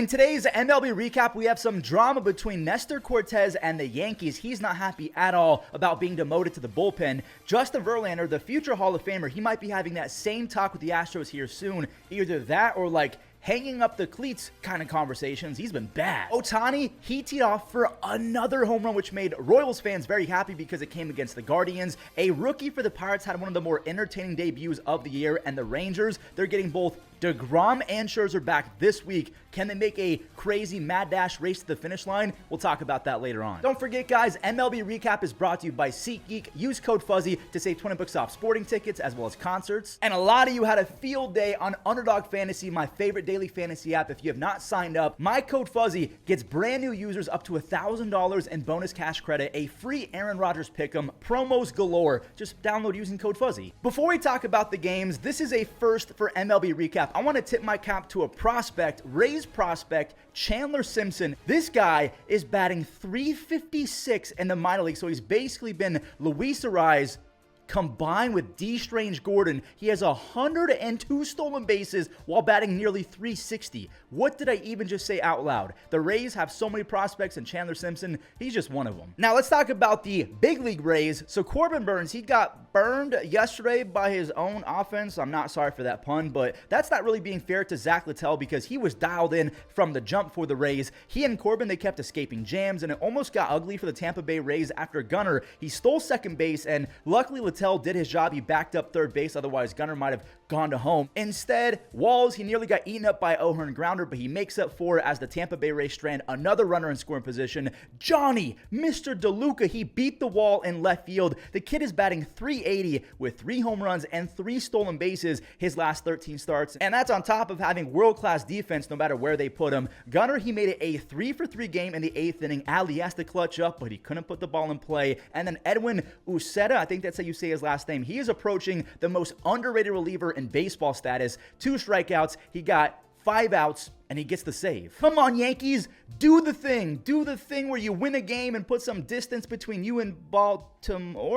In today's MLB recap, we have some drama between Nestor Cortes and the Yankees. He's not happy at all about being demoted to the bullpen. Justin Verlander, the future Hall of Famer, he might be having that same talk with the Astros here soon. Either that or hanging up the cleats kind of conversations. He's been bad. Ohtani, he teed off for another home run, which made Royals fans very happy because it came against the Guardians. A rookie for the Pirates had one of the more entertaining debuts of the year, and the Rangers, they're getting both DeGrom and Scherzer back this week. Can they make a crazy mad dash race to the finish line? We'll talk about that later on. Don't forget, guys, MLB Recap is brought to you by SeatGeek. Use code Fuzzy to save 20 bucks off sporting tickets as well as concerts. And a lot of you had a field day on Underdog Fantasy, my favorite daily fantasy app. If you have not signed up, my code Fuzzy gets brand new users up to $1,000 in bonus cash credit, a free Aaron Rodgers pick'em, promos galore. Just download using code Fuzzy. Before we talk about the games, this is a first for MLB Recap. I want to tip my cap to a prospect, Rays prospect, Chandler Simpson. This guy is batting .356 in the minor league, so he's basically been Luis Ariz combined with D. Strange Gordon. He has 102 stolen bases while batting nearly .360. What did I even just say out loud? The Rays have so many prospects, and Chandler Simpson, he's just one of them. Now let's talk about the big league Rays. So Corbin Burnes, he got burned yesterday by his own offense. I'm not sorry for that pun, but that's not really being fair to Zach Littell because he was dialed in from the jump for the Rays. He and Corbin, they kept escaping jams, and it almost got ugly for the Tampa Bay Rays after Gunnar. He stole second base, and luckily Littell did his job. He backed up third base, otherwise Gunnar might have gone to home. Instead, Walls, he nearly got eaten up by O'Hearn grounder, but he makes up for it as the Tampa Bay Rays strand another runner in scoring position. Johnny, Mr. DeLuca, he beat the wall in left field. The kid is batting .380 with 3 home runs and 3 stolen bases his last 13 starts, and that's on top of having world-class defense no matter where they put him. Gunnar, he made it a 3-for-3 game in the 8th inning. Ali has to clutch up, but he couldn't put the ball in play. And then Edwin Uceta, I think that's how you say his last name, he is approaching the most underrated reliever in baseball status. 2 strikeouts, he got 5 outs, and he gets the save. Come on, Yankees, do the thing. Do the thing where you win a game and put some distance between you and Baltimore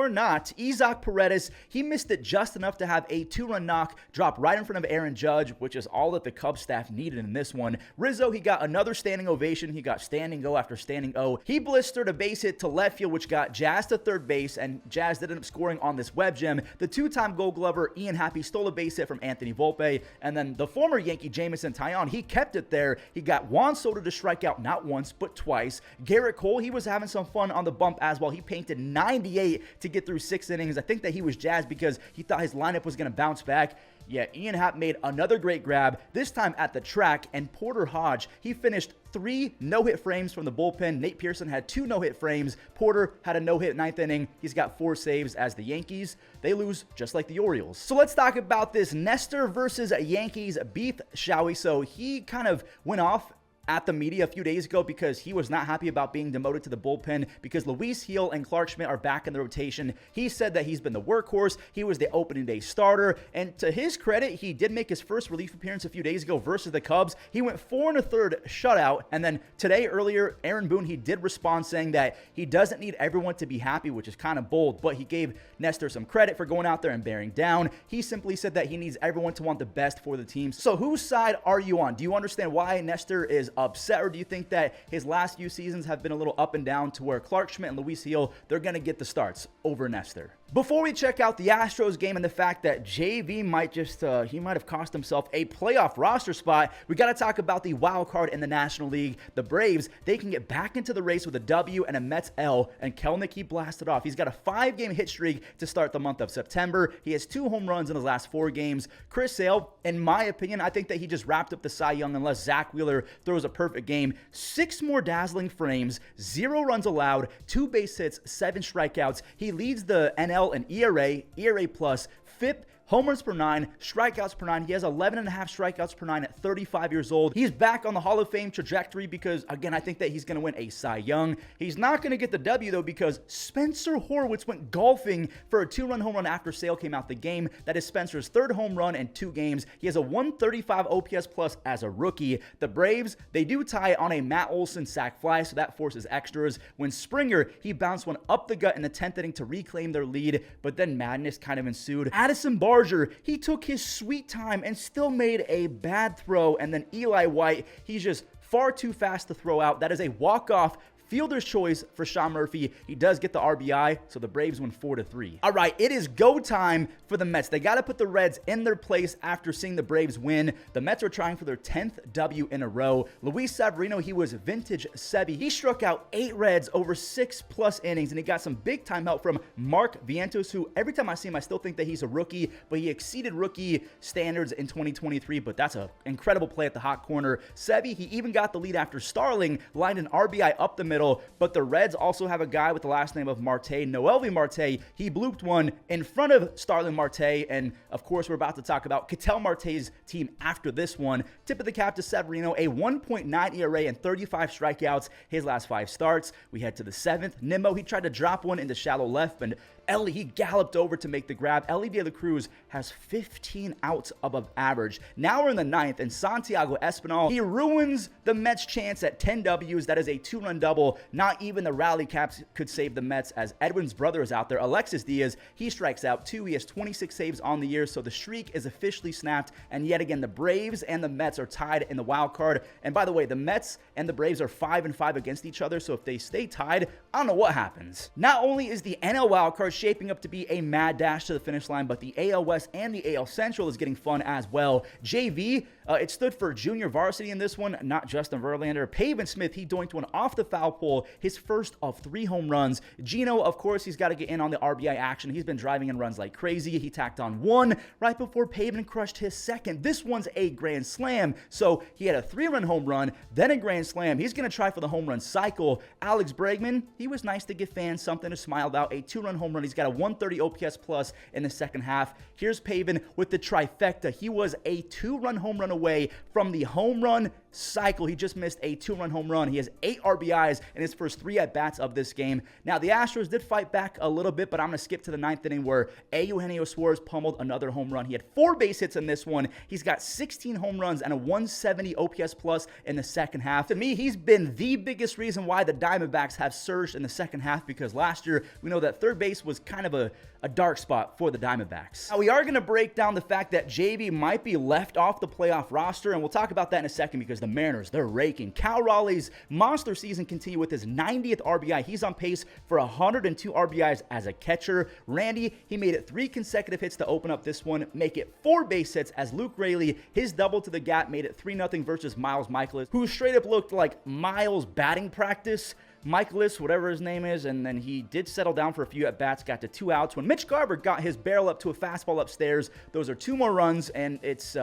or not. Isaac Paredes, he missed it just enough to have a 2-run knock drop right in front of Aaron Judge, which is all that the Cubs staff needed in this one. Rizzo, he got another standing ovation. He got standing O after standing O. He blistered a base hit to left field, which got Jazz to third base, and Jazz did end up scoring on this web gem. The 2-time Gold Glover, Ian Happy, stole a base hit from Anthony Volpe, and then the former Yankee Jameson Taillon, he kept it there. He got Juan Soto to strike out not once, but twice. Garrett Cole, he was having some fun on the bump as well. He painted 98 to get through 6 innings. I think that he was jazzed because he thought his lineup was going to bounce back. Yeah, Ian Happ made another great grab, this time at the track, and Porter Hodge, he finished 3 no-hit frames from the bullpen. Nate Pearson had 2 no-hit frames. Porter had a no-hit 9th inning. He's got 4 saves as the Yankees, they lose just like the Orioles. So let's talk about this Nestor versus Yankees beef, shall we? So he kind of went off at the media a few days ago because he was not happy about being demoted to the bullpen because Luis Gil and Clark Schmidt are back in the rotation. He said that he's been the workhorse. He was the opening day starter, and to his credit, he did make his first relief appearance a few days ago versus the Cubs. He went 4 1/3 shutout, and then today earlier, Aaron Boone, he did respond saying that he doesn't need everyone to be happy, which is kind of bold, but he gave Nestor some credit for going out there and bearing down. He simply said that he needs everyone to want the best for the team. So whose side are you on? Do you understand why Nestor is upset, or do you think that his last few seasons have been a little up and down to where Clark Schmidt and Luis Gil, they're going to get the starts over Nestor? Before we check out the Astros game and the fact that JV might just, he might have cost himself a playoff roster spot, we got to talk about the wild card in the National League. The Braves, they can get back into the race with a W and a Mets L, and Kelenic, he blasted off. He's got a 5-game hit streak to start the month of September. He has 2 home runs in his last 4 games. Chris Sale, in my opinion, I think that he just wrapped up the Cy Young unless Zach Wheeler throws a perfect game. 6 more dazzling frames, 0 runs allowed, 2 base hits, 7 strikeouts. He leads the NL in ERA plus, FIP, home runs per 9, strikeouts per 9. He has 11.5 strikeouts per 9 at 35 years old. He's back on the Hall of Fame trajectory because, again, I think that he's going to win a Cy Young. He's not going to get the W, though, because Spencer Horwitz went golfing for a 2-run home run after Sale came out the game. That is Spencer's 3rd home run in 2 games. He has a 135 OPS plus as a rookie. The Braves, they do tie on a Matt Olson sac fly, so that forces extras. When Springer, he bounced one up the gut in the 10th inning to reclaim their lead, but then madness kind of ensued. Addison Barger, he took his sweet time and still made a bad throw, and then Eli White, he's just far too fast to throw out. That is a walk-off fielder's choice for Sean Murphy. He does get the RBI, so the Braves win 4-3. All right, it is go time for the Mets. They got to put the Reds in their place after seeing the Braves win. The Mets are trying for their 10th W in a row. Luis Severino, he was vintage Sevy. He struck out 8 Reds over 6+ innings, and he got some big-time help from Mark Vientos, who every time I see him, I still think that he's a rookie, but he exceeded rookie standards in 2023, but that's an incredible play at the hot corner. Sevy, he even got the lead after Starling lined an RBI up the middle, but the Reds also have a guy with the last name of Marte, Noelvi Marte. He blooped one in front of Starling Marte, and of course, we're about to talk about Ketel Marte's team after this one. Tip of the cap to Severino, a 1.9 ERA and 35 strikeouts his last 5 starts. We head to the 7th. Nimmo, he tried to drop one into shallow left, but Ellie, he galloped over to make the grab. Ellie De La Cruz has 15 outs above average. Now we're in the 9th, and Santiago Espinal, he ruins the Mets' chance at 10 Ws. That is a 2-run double. Not even the rally caps could save the Mets, as Edwin's brother is out there. Alexis Diaz, he strikes out 2. He has 26 saves on the year, so the streak is officially snapped. And yet again, the Braves and the Mets are tied in the wild card. And by the way, the Mets and the Braves are 5-5 against each other, so if they stay tied, I don't know what happens. Not only is the NL wild card shaping up to be a mad dash to the finish line, but the AL West and the AL Central is getting fun as well. JV, it stood for junior varsity in this one, not Justin Verlander. Pavin Smith, he doinked one off the foul pole, his first of 3 home runs. Gino, of course, he's got to get in on the RBI action. He's been driving in runs like crazy. He tacked on 1 right before Pavin crushed his 2nd. This one's a grand slam, so he had a 3-run home run, then a grand slam. He's going to try for the home run cycle. Alex Bregman, he was nice to give fans something to smile about. A 2-run home run. He's got a 130 OPS plus in the second half. Here's Pavin with the trifecta. He was a 2-run home run away from the home run cycle. He just missed a 2-run home run. He has 8 RBIs in his first 3 at-bats of this game. Now, the Astros did fight back a little bit, but I'm going to skip to the 9th inning where Eugenio Suarez pummeled another home run. He had 4 base hits in this one. He's got 16 home runs and a 170 OPS plus in the second half. To me, he's been the biggest reason why the Diamondbacks have surged in the second half, because last year, we know that third base was kind of a dark spot for the Diamondbacks. Now, we are going to break down the fact that JB might be left off the playoff roster, and we'll talk about that in a second because the Mariners, they're raking. Cal Raleigh's monster season continued with his 90th RBI. He's on pace for 102 RBIs as a catcher. Randy, he made it 3 consecutive hits to open up this one, make it 4 base hits, as Luke Raley, his double to the gap, made it 3-0 versus Miles Michaelis, who straight up looked like Miles' batting practice. Michaelis, whatever his name is, and then he did settle down for a few at-bats, got to 2 outs when Mitch Garver got his barrel up to a fastball upstairs. Those are 2 more runs, and it's,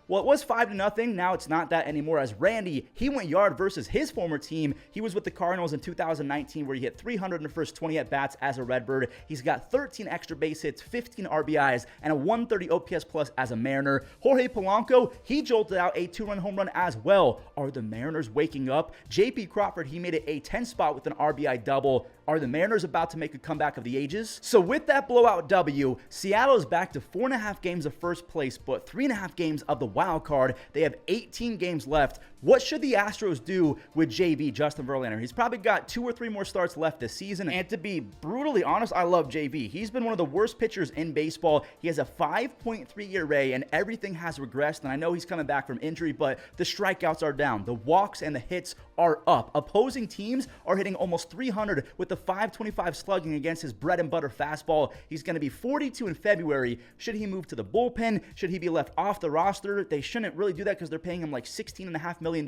well, it was 5-0. Now it's not that anymore, as Randy, he went yard versus his former team. He was with the Cardinals in 2019, where he hit 300 in the first 20 at-bats as a Redbird. He's got 13 extra base hits, 15 RBIs, and a 130 OPS plus as a Mariner. Jorge Polanco, he jolted out a 2-run home run as well. Are the Mariners waking up? JP Crawford, he made it a 10 spot with an RBI double. Are the Mariners about to make a comeback of the ages? So with that blowout W, Seattle is back to 4.5 games of first place, but 3.5 games of the wild card. They have 18 games left. What should the Astros do with JV, Justin Verlander? He's probably got 2 or 3 more starts left this season. And to be brutally honest, I love JV. He's been one of the worst pitchers in baseball. He has a 5.3 ERA, and everything has regressed. And I know he's coming back from injury, but the strikeouts are down. The walks and the hits are up. Opposing teams are hitting almost 300 with the 525 slugging against his bread and butter fastball. He's going to be 42 in February. Should he move to the bullpen? Should he be left off the roster? They shouldn't really do that because they're paying him like $16.5 million.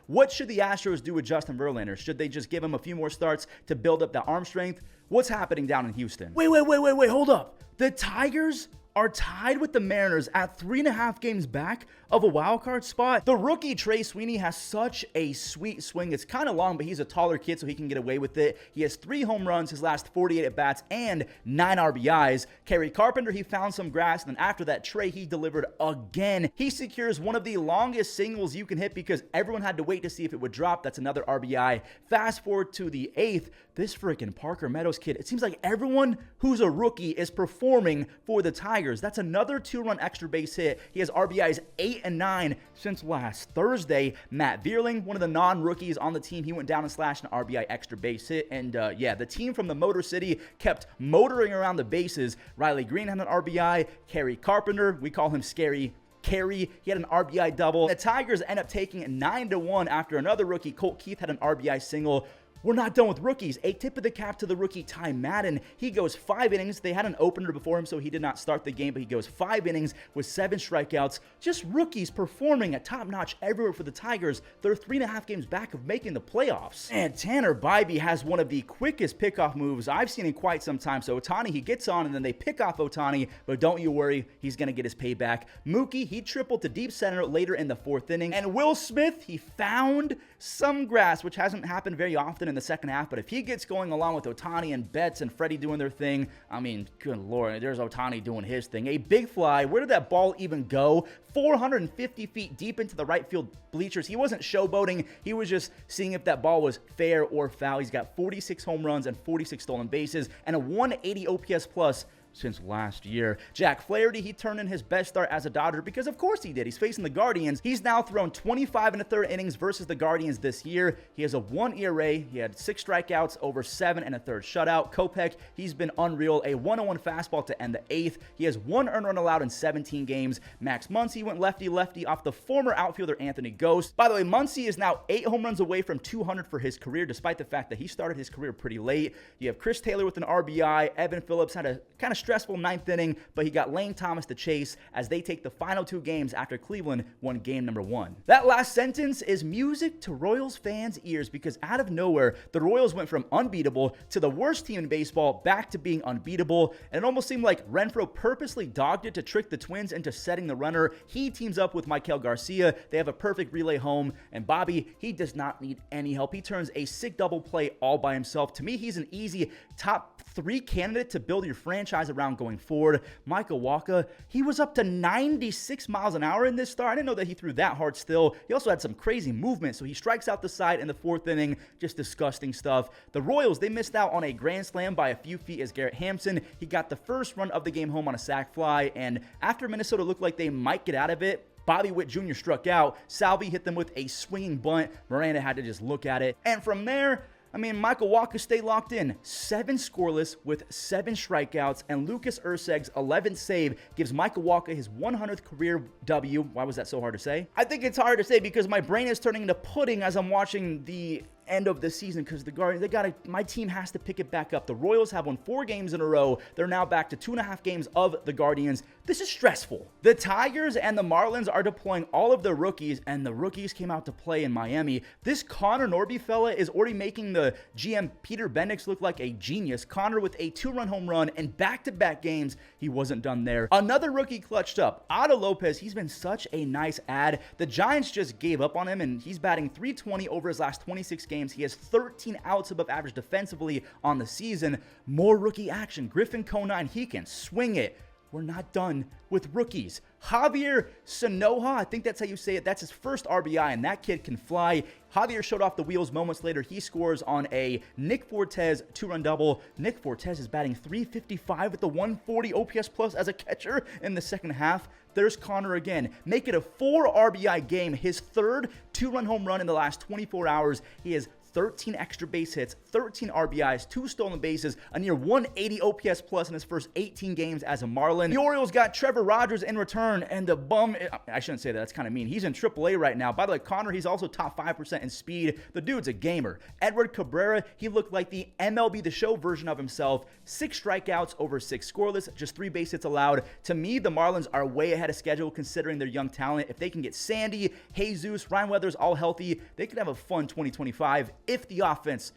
What should the Astros do with Justin Verlander? Should they just give him a few more starts to build up that arm strength? What's happening down in Houston? Wait, hold up. The Tigers are tied with the Mariners at 3.5 games back of a wild card spot. The rookie Trey Sweeney has such a sweet swing. It's kind of long, but he's a taller kid, so he can get away with it. He has 3 home runs his last 48 at-bats and 9 RBIs. Kerry Carpenter, he found some grass, and then after that, Trey, he delivered again. He secures one of the longest singles you can hit because everyone had to wait to see if it would drop. That's another RBI. Fast forward to the 8th. This freaking Parker Meadows kid, it seems like everyone who's a rookie is performing for the Tigers. That's another 2-run extra base hit. He has RBIs 8 and 9 since last Thursday. Matt Vierling, one of the non-rookies on the team, he went down and slashed an RBI extra base hit. And yeah, the team from the Motor City kept motoring around the bases. Riley Green had an RBI. Kerry Carpenter, we call him Scary. carry. He had an RBI double. The Tigers end up taking 9-1 after another rookie, Colt Keith, had an RBI single. We're not done with rookies. A tip of the cap to the rookie Ty Madden. He goes 5 innings. They had an opener before him, so he did not start the game, but he goes 5 innings with 7 strikeouts. Just rookies performing at top notch everywhere for the Tigers. They're 3.5 games back of making the playoffs. And Tanner Bybee has one of the quickest pickoff moves I've seen in quite some time. So Ohtani, he gets on, and then they pick off Ohtani, but don't you worry, he's going to get his payback. Mookie, he tripled to deep center later in the 4th inning. And Will Smith, he found some grass, which hasn't happened very often in the second half, but if he gets going along with Ohtani and Betts and Freddie doing their thing, I mean, good Lord, there's Ohtani doing his thing. A big fly. Where did that ball even go? 450 feet deep into the right field bleachers. He wasn't showboating. He was just seeing if that ball was fair or foul. He's got 46 home runs and 46 stolen bases and a 180 OPS plus since last year. Jack Flaherty, he turned in his best start as a Dodger because of course he did. He's facing the Guardians. He's now thrown 25 1/3 innings versus the Guardians this year. He has a 1 ERA. He had 6 strikeouts over 7 1/3 shutout. Kopech, he's been unreal. A 101 fastball to end the 8th. He has 1 earned run allowed in 17 games. Max Muncy went lefty-lefty off the former outfielder Anthony Ghost. By the way, Muncy is now 8 home runs away from 200 for his career, despite the fact that he started his career pretty late. You have Chris Taylor with an RBI. Evan Phillips had a kind of stressful 9th inning, but he got Lane Thomas to chase as they take the final 2 games after Cleveland won game number 1. That last sentence is music to Royals fans' ears because out of nowhere, the Royals went from unbeatable to the worst team in baseball back to being unbeatable, and it almost seemed like Renfroe purposely dogged it to trick the Twins into setting the runner. He teams up with Michael Garcia. They have a perfect relay home, and Bobby, he does not need any help. He turns a sick double play all by himself. To me, he's an easy top 3 candidate to build your franchise around going forward. Michael Wacha, he was up to 96 miles an hour in this start. I didn't know that he threw that hard still. He also had some crazy movement, so he strikes out the side in the 4th inning. Just disgusting stuff. The Royals, they missed out on a grand slam by a few feet as Garrett Hampson, he got the first run of the game home on a sac fly, and after Minnesota looked like they might get out of it, Bobby Witt Jr. struck out. Salvi hit them with a swinging bunt. Miranda had to just look at it. And from there, I mean, Michael Wacha stayed locked in. 7 scoreless with 7 strikeouts, and Lucas Urseg's 11th save gives Michael Wacha his 100th career W. Why was that so hard to say? I think it's hard to say because my brain is turning into pudding as I'm watching the end of the season because the Guardians, my team has to pick it back up. The Royals have won 4 games in a row. They're now back to 2.5 games of the Guardians. This is stressful. The Tigers and the Marlins are deploying all of their rookies, and the rookies came out to play in Miami. This Connor Norby fella is already making the GM Peter Bendix look like a genius. Connor with a 2-run home run in back-to-back games. He wasn't done there. Another rookie clutched up. Otto Lopez, he's been such a nice add. The Giants just gave up on him, and he's batting .320 over his last 26 games. He has 13 outs above average defensively on the season. More rookie action. Griffin Conine, he can swing it. We're not done with rookies. Javier Sanoja, I think that's how you say it. That's his first RBI, and that kid can fly. Javier showed off the wheels moments later. He scores on a Nick Fortes 2-run double. Nick Fortes is batting .355 with the 140 OPS plus as a catcher in the second half. There's Connor again. Make it a 4 RBI game. His 3rd 2-run home run in the last 24 hours. He has 13 extra base hits, 13 RBIs, 2 stolen bases, a near 180 OPS plus in his first 18 games as a Marlin. The Orioles got Trevor Rogers in return, and the bum, I shouldn't say that, that's kind of mean. He's in AAA right now. By the way, Connor, he's also top 5% in speed. The dude's a gamer. Edward Cabrera, he looked like the MLB The Show version of himself. 6 strikeouts over 6 scoreless, just 3 base hits allowed. To me, the Marlins are way ahead of schedule considering their young talent. If they can get Sandy, Jesus, Ryan Weathers all healthy, they could have a fun 2025 if the offense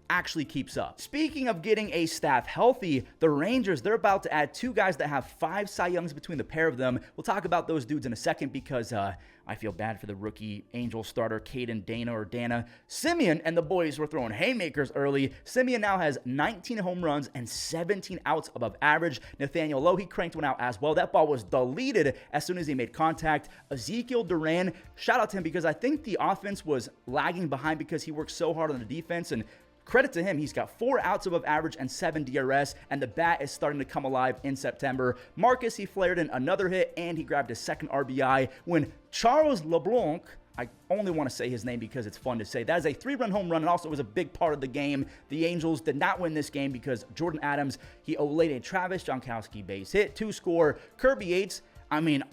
actually keeps up. Speaking of getting a staff healthy, the Rangers, they're about to add 2 guys that have 5 Cy Youngs between the pair of them. We'll talk about those dudes in a second because I feel bad for the rookie Angel starter Caden Dana. Simeon and the boys were throwing haymakers early. Simeon now has 19 home runs and 17 outs above average. Nathaniel Lowe, he cranked one out as well. That ball was deleted as soon as he made contact. Ezekiel Duran, shout out to him because I think the offense was lagging behind because he worked so hard on the defense, and credit to him, he's got 4 outs above average and 7 DRS, and the bat is starting to come alive in September. Marcus, he flared in another hit, and he grabbed his 2nd RBI when Charles LeBlanc, I only want to say his name because it's fun to say, that is a 3-run home run and also was a big part of the game. The Angels did not win this game because Jordan Adams, he olayed a Travis Gronkowski base hit, 2 score. Kirby Yates, I mean,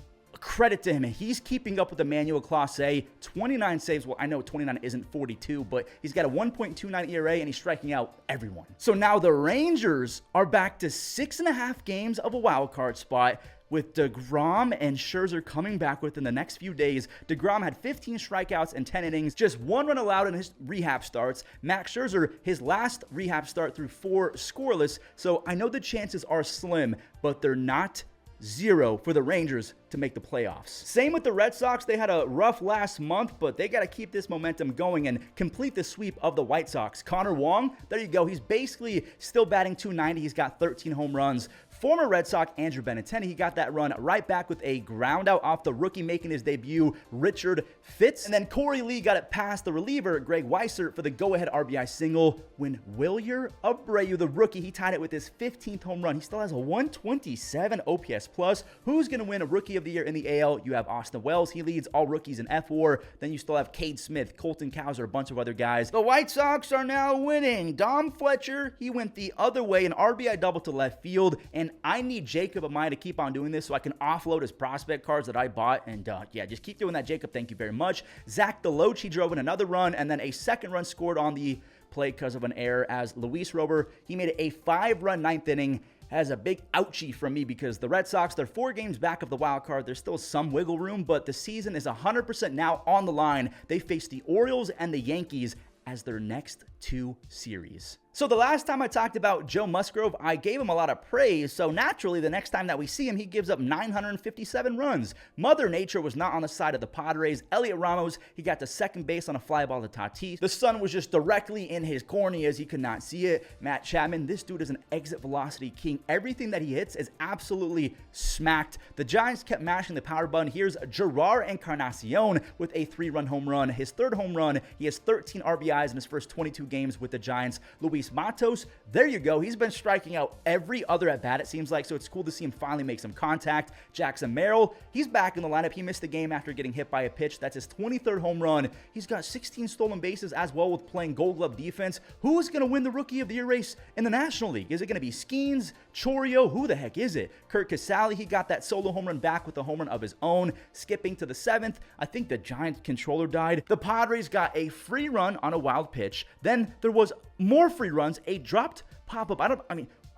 credit to him. He's keeping up with Emmanuel Clase. 29 saves. Well, I know 29 isn't 42, but he's got a 1.29 ERA, and he's striking out everyone. So now the Rangers are back to 6.5 games of a wild card spot, with DeGrom and Scherzer coming back within the next few days. DeGrom had 15 strikeouts in 10 innings, just 1 run allowed in his rehab starts. Max Scherzer, his last rehab start, threw 4 scoreless. So I know the chances are slim, but they're not zero for the Rangers to make the playoffs. Same with the Red Sox. They had a rough last month, but they got to keep this momentum going and complete the sweep of the White Sox. Connor Wong, there you go. He's basically still batting .290. He's got 13 home runs. Former Red Sox Andrew Benintendi, he got that run right back with a ground out off the rookie making his debut, Richard Fitz. And then Corey Lee got it past the reliever, Greg Weissert, for the go-ahead RBI single. When Wilyer Abreu, the rookie, he tied it with his 15th home run. He still has a 127 OPS plus. Who's going to win a Rookie of the Year in the AL? You have Austin Wells. He leads all rookies in F4. Then you still have Cade Smith, Colton Cowser, a bunch of other guys. The White Sox are now winning. Dom Fletcher, he went the other way, an RBI double to left field. And I need Jacob Amaya to keep on doing this so I can offload his prospect cards that I bought. And yeah, just keep doing that, Jacob. Thank you very much. Zach Deloach, he drove in another run, and then a second run scored on the play because of an error as Luis Rober, he made it a 5-run ninth inning. Has a big ouchie from me because the Red Sox, they're 4 games back of the wild card. There's still some wiggle room, but the season is 100% now on the line. They face the Orioles and the Yankees as their next 2 series. So the last time I talked about Joe Musgrove, I gave him a lot of praise. So naturally, the next time that we see him, he gives up 957 runs. Mother Nature was not on the side of the Padres. Elliot Ramos, he got to second base on a fly ball to Tatis. The sun was just directly in his corneas. He could not see it. Matt Chapman, this dude is an exit velocity king. Everything that he hits is absolutely smacked. The Giants kept mashing the power button. Here's Gerard Encarnacion with a 3-run home run. His 3rd home run. He has 13 RBIs in his first 22 games with the Giants. Luis Matos, there you go. He's been striking out every other at bat, it seems like, so it's cool to see him finally make some contact. Jackson Merrill, he's back in the lineup. He missed the game after getting hit by a pitch. That's his 23rd home run. He's got 16 stolen bases as well with playing Gold Glove defense. Who's going to win the Rookie of the Year race in the National League? Is it going to be Skeens, Chorio? Who the heck is it? Kurt Casale, he got that solo home run back with a home run of his own. Skipping to the 7th, I think the Giants controller died. The Padres got a free run on a wild pitch. Then there was more free runs, a dropped pop-up.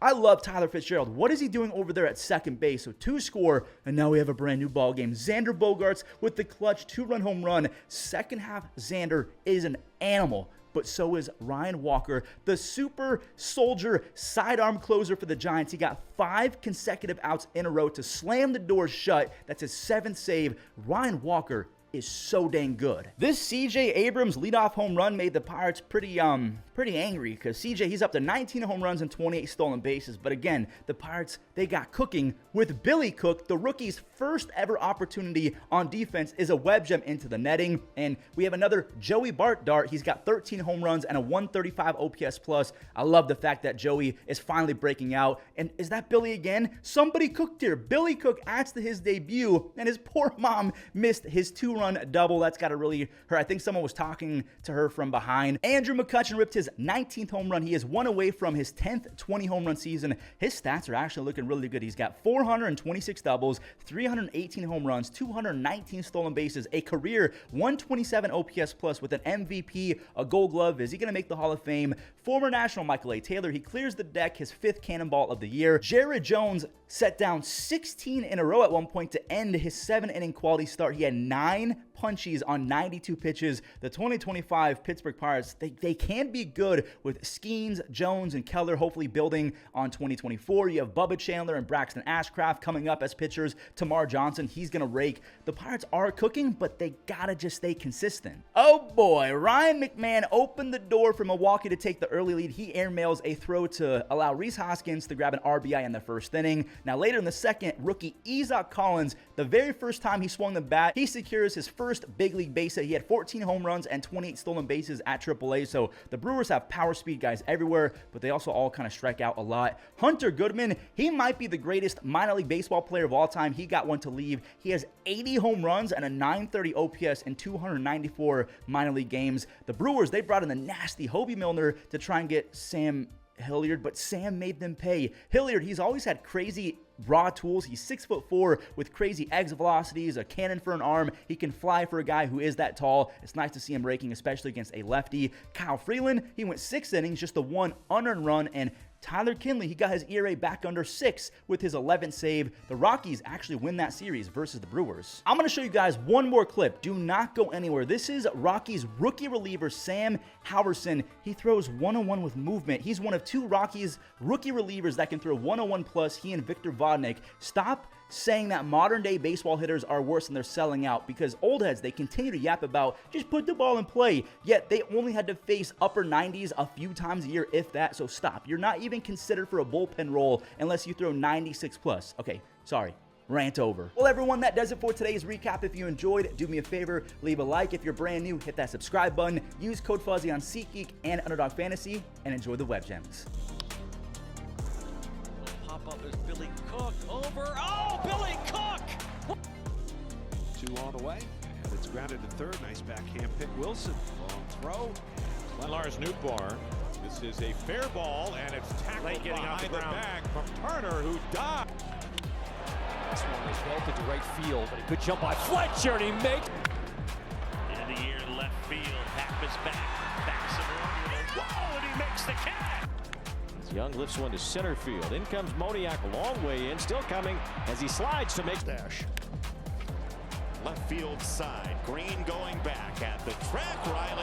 I love Tyler Fitzgerald. What is he doing over there at second base? So 2 score, and now we have a brand new ball game. Xander Bogaerts with the clutch 2-run home run. Second half, Xander is an animal, but so is Ryan Walker, the super soldier sidearm closer for the Giants. He got 5 consecutive outs in a row to slam the doors shut. That's his 7th save. Ryan Walker is so dang good. This CJ Abrams leadoff home run made the Pirates pretty angry because CJ, he's up to 19 home runs and 28 stolen bases. But again, the Pirates, they got cooking with Billy Cook. The rookie's first ever opportunity on defense is a web gem into the netting. And we have another Joey Bart Dart. He's got 13 home runs and a 135 OPS plus. I love the fact that Joey is finally breaking out. And is that Billy again? Somebody cooked here. Billy Cook adds to his debut, and his poor mom missed his 2-run double. That's got to really hurt. I think someone was talking to her from behind. Andrew McCutchen ripped his 19th home run. He is 1 away from his 10th 20 home run season. His stats are actually looking really good. He's got 426 doubles, 318 home runs, 219 stolen bases, a career 127 OPS plus with an MVP, a Gold Glove. Is he going to make the Hall of Fame? Former National Michael A. Taylor, he clears the deck, his 5th cannonball of the year. Jared Jones set down 16 in a row at one point to end his 7-inning quality start. He had 9 punchies on 92 pitches. The 2025 Pittsburgh Pirates, they can be good with Skeens, Jones, and Keller hopefully building on 2024. You have Bubba Chandler and Braxton Ashcraft coming up as pitchers. Tamar Johnson, he's going to rake. The Pirates are cooking, but they got to just stay consistent. Oh boy, Ryan McMahon opened the door for Milwaukee to take the early lead. He airmails a throw to allow Rhys Hoskins to grab an RBI in the first inning. Now later in the second, rookie Isaac Collins, the very first time he swung the bat, he secures his first big league base hit. He had 14 home runs and 28 stolen bases at AAA. So the Brewers have power speed guys everywhere, but they also all kind of strike out a lot. Hunter Goodman, he might be the greatest minor league baseball player of all time. He got one to leave. He has 80 home runs and a 930 OPS in 294 minor league games. The Brewers, they brought in the nasty Hobie Milner to try and get Sam Hilliard, but Sam made them pay. Hilliard, he's always had crazy raw tools. He's 6'4" with crazy exit velocities, a cannon for an arm. He can fly for a guy who is that tall. It's nice to see him raking, especially against a lefty. Kyle Freeland, he went 6 innings, just the 1 unearned run, and Tyler Kinley, he got his ERA back under 6 with his 11th save. The Rockies actually win that series versus the Brewers. I'm going to show you guys one more clip. Do not go anywhere. This is Rockies rookie reliever Sam Howerson. He throws 101 with movement. He's one of 2 Rockies rookie relievers that can throw 101 plus. He and Victor Vodnik. Stop saying that modern day baseball hitters are worse and they're selling out, because old heads, they continue to yap about just put the ball in play, yet they only had to face upper 90s a few times a year, if that. So stop. You're not even considered for a bullpen role unless you throw 96 plus. Okay, sorry. Rant over. Well, everyone, that does it for today's recap. If you enjoyed, do me a favor, leave a like. If you're brand new, hit that subscribe button. Use code Fuzzy on SeatGeek and Underdog Fantasy, and enjoy the web gems. Pop up is Billy Cook over. Oh, Billy Cook! 2 on the way, and it's grounded to third. Nice backhand pick. Wilson, long throw. Lars Nootbaar. This is a fair ball, and it's tackled Late getting off behind the the ground. back from Turner, who died. This one is belted to right field, but a good jump by Fletcher, and he makes. End of the year in left field. Hackman's back some orioles. Whoa, and he makes the catch. As Young lifts one to center field. In comes Moniak, a long way in, still coming as he slides to make dash. Left field side. Green going back at the track. Riley.